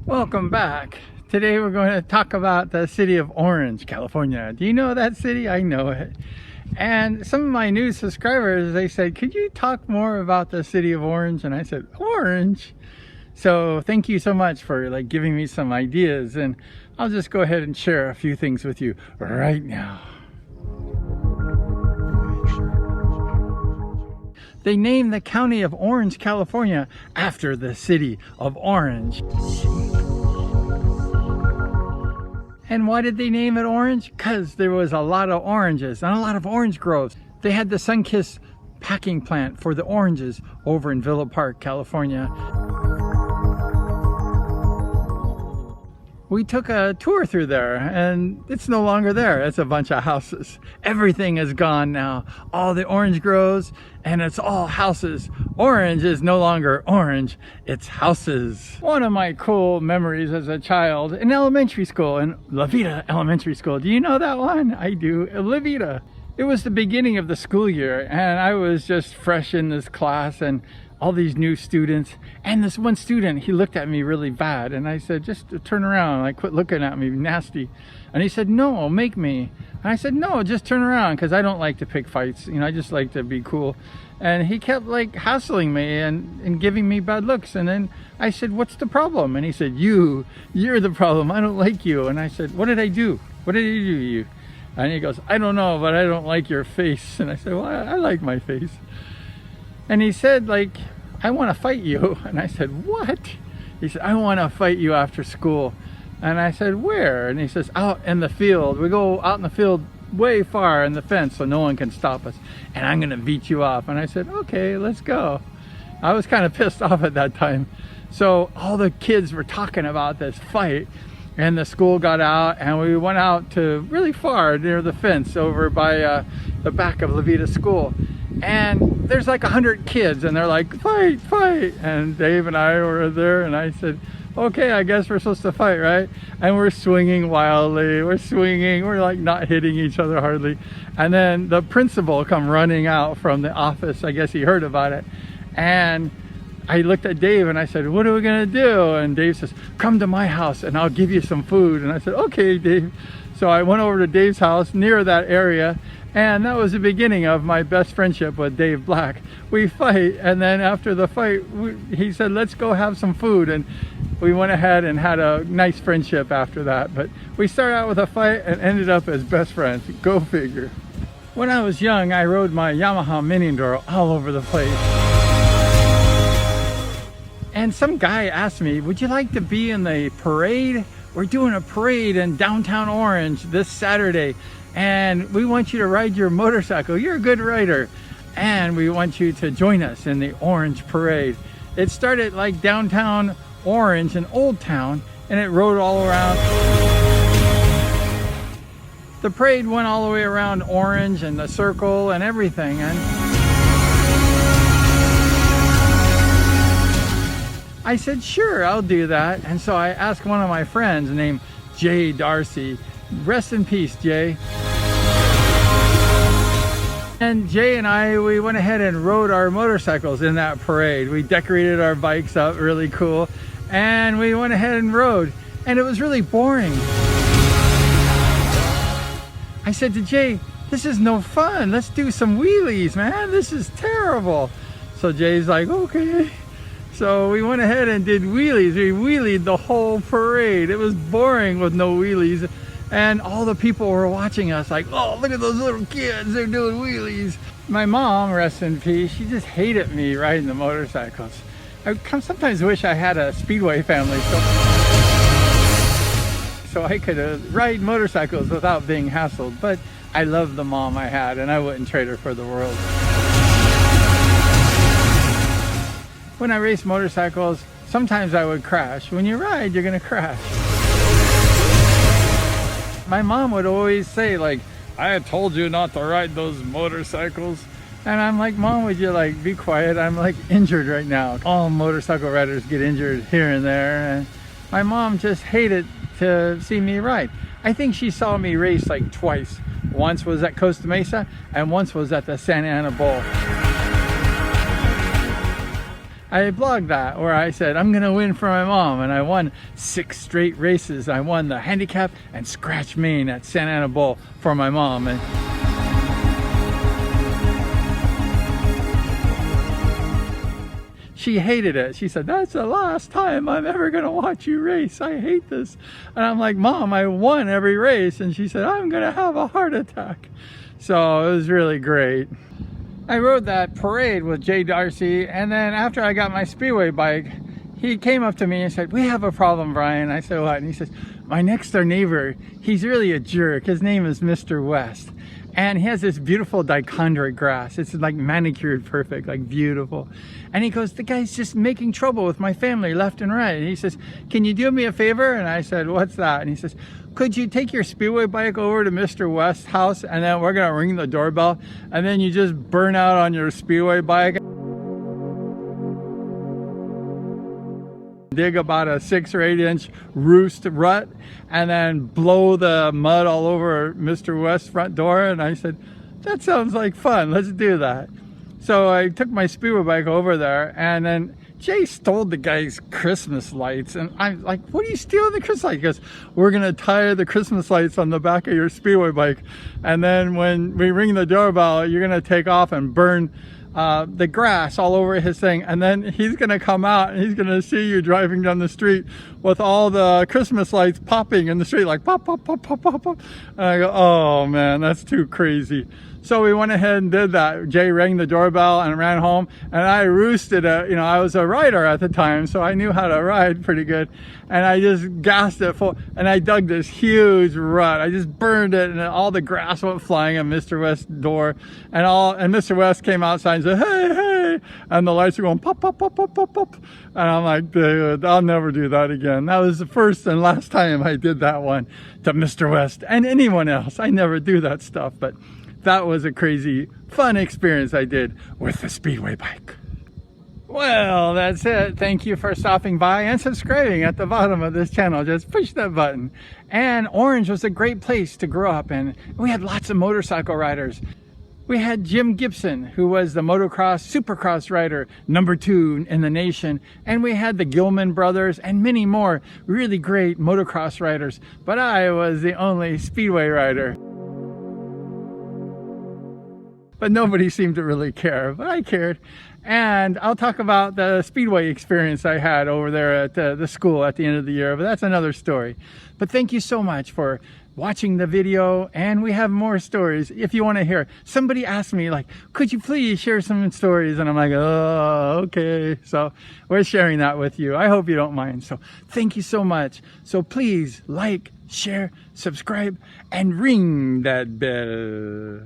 Welcome back. Today we're going to talk about the city of Orange, California. Do you know that city? I know it. And some of my new subscribers, they said, could you talk more about the city of Orange? And I said, Orange? So thank you so much for giving me some ideas, and I'll just go ahead and share a few things with you right now. They named the county of Orange, California after the city of Orange. And why did they name it Orange? Because there was a lot of oranges and a lot of orange groves. They had the Sunkist packing plant for the oranges over in Villa Park, California. We took a tour through there, and it's no longer there. It's a bunch of houses. Everything is gone now. All the orange grows, and it's all houses. Orange is no longer orange, it's houses. One of my cool memories as a child in elementary school, in La Vita Elementary School. Do you know that one? I do. La Vita. It was the beginning of the school year, and I was just fresh in this class, and all these new students, and this one student, he looked at me really bad, and I said, just turn around, quit looking at me nasty. And he said, no, make me. And I said, no, just turn around, because I don't like to pick fights, I just like to be cool. And he kept hassling me and giving me bad looks. And then I said, what's the problem? And he said, you're the problem, I don't like you. And I said, what did I do? What did I do to you? And he goes, I don't know, but I don't like your face. And I said, well, I like my face. And he said, I want to fight you. And I said, what? He said, I want to fight you after school. And I said, where? And he says, out in the field. We go out in the field way far in the fence so no one can stop us. And I'm going to beat you off. And I said, okay, let's go. I was kind of pissed off at that time. So all the kids were talking about this fight. And the school got out, and we went out to really far near the fence over by the back of La Vita School. And there's 100 kids, and they're like, fight, fight. And Dave and I were there, and I said, okay, I guess we're supposed to fight, right? And we're swinging wildly, we're swinging, we're not hitting each other hardly. And then the principal come running out from the office. I guess he heard about it. And I looked at Dave and I said, what are we gonna do? And Dave says, come to my house and I'll give you some food. And I said, okay, Dave. So I went over to Dave's house near that area, and that was the beginning of my best friendship with Dave Black. We fight, and then after the fight, he said, let's go have some food. And we went ahead and had a nice friendship after that. But we started out with a fight and ended up as best friends. Go figure. When I was young, I rode my Yamaha Mini Enduro all over the place. And some guy asked me, would you like to be in the parade? We're doing a parade in downtown Orange this Saturday, and we want you to ride your motorcycle. You're a good rider, and we want you to join us in the Orange Parade. It started downtown Orange in Old Town, and it rode all around. The parade went all the way around Orange and the circle and everything. And I said, sure, I'll do that. And so I asked one of my friends named Jay Darcy. Rest in peace, Jay. And Jay and I, we went ahead and rode our motorcycles in that parade. We decorated our bikes up really cool, and we went ahead and rode. And it was really boring. I said to Jay, this is no fun. Let's do some wheelies, man. This is terrible. So Jay's like, okay. So we went ahead and did wheelies. We wheelied the whole parade. It was boring with no wheelies. And all the people were watching us oh, look at those little kids. They're doing wheelies. My mom, rest in peace, she just hated me riding the motorcycles. I sometimes wish I had a Speedway family so I could ride motorcycles without being hassled. But I love the mom I had, and I wouldn't trade her for the world. When I race motorcycles, sometimes I would crash. When you ride, you're gonna crash. My mom would always say, I had told you not to ride those motorcycles. And I'm like, Mom, would you be quiet? I'm injured right now. All motorcycle riders get injured here and there. And my mom just hated to see me ride. I think she saw me race twice. Once was at Costa Mesa, and once was at the Santa Ana Bowl. I blogged that where I said I'm gonna win for my mom, and I won 6 straight races. I won the handicap and scratch main at Santa Ana Bowl for my mom. And she hated it. She said, that's the last time I'm ever gonna watch you race. I hate this. And I'm like, Mom, I won every race. And she said, I'm gonna have a heart attack. So it was really great. I rode that parade with Jay Darcy, and then after I got my Speedway bike, he came up to me and said, we have a problem, Brian. I said, what? And he says, my next door neighbor, he's really a jerk. His name is Mr. West. And he has this beautiful dichondric grass. It's like manicured perfect, like beautiful. And he goes, the guy's just making trouble with my family left and right. And he says, can you do me a favor? And I said, what's that? And he says, could you take your Speedway bike over to Mr. West's house, and then we're gonna ring the doorbell, and then you just burn out on your Speedway bike. Dig about a 6 or 8 inch roost rut and then blow the mud all over Mr. West's front door. And I said, that sounds like fun, let's do that. So I took my Speedway bike over there, and then Jay stole the guy's Christmas lights. And I'm like, what are you stealing the Christmas lights? He goes, we're gonna tie the Christmas lights on the back of your Speedway bike, and then when we ring the doorbell, you're gonna take off and burn the grass all over his thing, and then he's gonna come out and he's gonna see you driving down the street with all the Christmas lights popping in the street, like pop, pop, pop, pop, pop, pop. And I go, oh man, that's too crazy. So we went ahead and did that. Jay rang the doorbell and ran home, and I roosted it. You know, I was a rider at the time, so I knew how to ride pretty good. And I just gassed it full, and I dug this huge rut. I just burned it, and all the grass went flying at Mr. West's door. And Mr. West came outside and said, hey, hey, and the lights were going pop, pop, pop, pop, pop, pop. And I'm like, dude, I'll never do that again. That was the first and last time I did that one to Mr. West and anyone else. I never do that stuff, but that was a crazy, fun experience I did with the Speedway bike. Well, that's it. Thank you for stopping by and subscribing at the bottom of this channel. Just push that button. And Orange was a great place to grow up in. We had lots of motorcycle riders. We had Jim Gibson, who was the motocross, supercross rider, #2 in the nation. And we had the Gilman brothers and many more really great motocross riders. But I was the only Speedway rider. But nobody seemed to really care, but I cared. And I'll talk about the Speedway experience I had over there at the school at the end of the year, but that's another story. But thank you so much for watching the video, and we have more stories if you want to hear. Somebody asked me, like, could you please share some stories? And I'm like, oh, okay. So we're sharing that with you. I hope you don't mind. So thank you so much. So please like, share, subscribe, and ring that bell.